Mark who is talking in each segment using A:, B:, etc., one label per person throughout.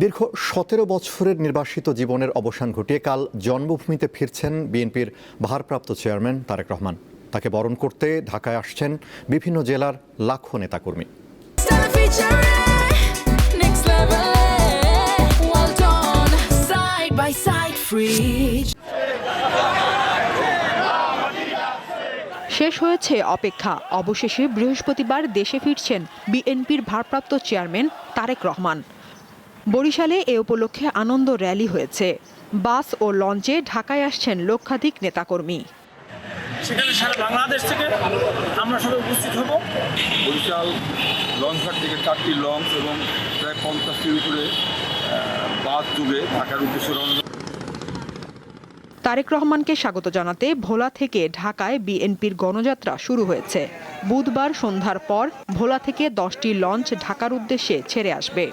A: দীর্ঘ ১৭ বছরের নির্বাসিত জীবনের অবসান ঘটিয়ে কাল জন্মভূমিতে ফিরছেন বিএনপির ভারপ্রাপ্ত চেয়ারম্যান তারেক রহমান। তাকে বরণ করতে ঢাকায় আসছেন বিভিন্ন জেলার লাখো নেতাকর্মী।
B: শেষ হয়েছে অপেক্ষা। অবশেষে বৃহস্পতিবার দেশে ফিরছেন বিএনপির ভারপ্রাপ্ত চেয়ারম্যান তারেক রহমান। বরিশালে এ উপলক্ষে আনন্দ র্যালি হয়েছে। বাস ও লঞ্চে ঢাকায় আসছেন লক্ষাধিক নেতাকর্মী।
C: সেখানে সারা বাংলাদেশ থেকে আমরা সবাই উপস্থিত হব।
D: বরিশাল লঞ্চঘাট থেকে 4টি লঞ্চ এবং প্রায় 50টির উপরে বাস ডুবে ঢাকার উদ্দেশ্যে রওনা।
B: তারেক রহমানকে স্বাগত জানাতে ভোলা থেকে ঢাকায় বিএনপির গণযাত্রা শুরু হয়েছে। বুধবার সন্ধ্যার পর ভোলা থেকে 10টি লঞ্চ ঢাকার উদ্দেশ্যে ছেড়ে আসবে।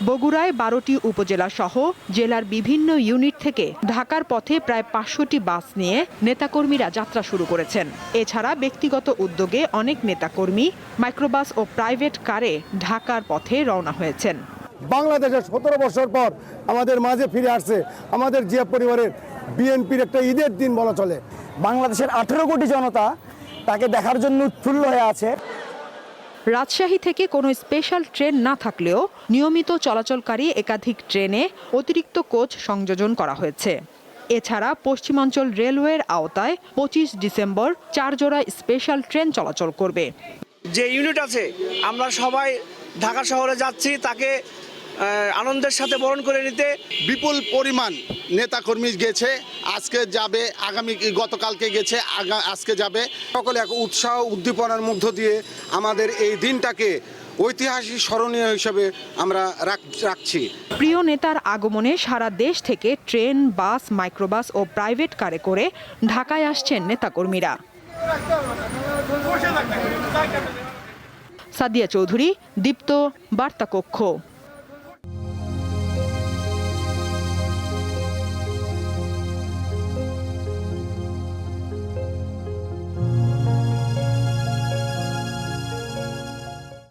B: বগুড়ায় 12টি উপজেলা সহ জেলার বিভিন্ন ইউনিট থেকে ঢাকার পথে প্রায় 500টি বাস নিয়ে নেতাকর্মীরা যাত্রা শুরু করেছেন। এছাড়া ব্যক্তিগত উদ্যোগে অনেক নেতাকর্মী মাইক্রোবাস ও প্রাইভেট কারে ঢাকার পথে রওনা হয়েছেন।
E: বাংলাদেশের 17 বছর পর আমাদের মাঝে ফিরে আসছে আমাদের জিয়া পরিবারের বিএনপির একটা ঈদের দিন বলা চলে।
F: বাংলাদেশের 18 কোটি জনতা তাকে দেখার জন্য উৎফুল্ল হয়ে আছে।
B: রাজশাহী থেকে কোনো স্পেশাল ট্রেন না থাকলেও নিয়মিত চলাচলকারী একাধিক ট্রেনে অতিরিক্ত কোচ সংযোজন করা হয়েছে। এছাড়া পশ্চিমাঞ্চল রেলওয়ের আওতায় 25 ডিসেম্বর 4 জোড়া স্পেশাল ট্রেন চলাচল করবে।
G: যে ইউনিট আছে আমরা সবাই ঢাকা শহরে যাচ্ছি তাকে আনন্দের সাথে বরণ করে নিতে।
H: বিপুল পরিমাণ নেতাকর্মী গেছে, আজকে যাবে, গতকালকে গেছে, আজকে যাবে। সকলে এক উৎসাহ উদ্দীপনার মধ্য দিয়ে আমাদের এই দিনটাকে ঐতিহাসিক স্মরণীয় হিসেবে আমরা রাখছি।
B: প্রিয় নেতার আগমনে সারা দেশ থেকে ট্রেন, বাস, মাইক্রোবাস ও প্রাইভেট কারে করে ঢাকায় আসছেন নেতাকর্মীরা। সাদিয়া চৌধুরী, দীপ্ত, বার্তা কক্ষ।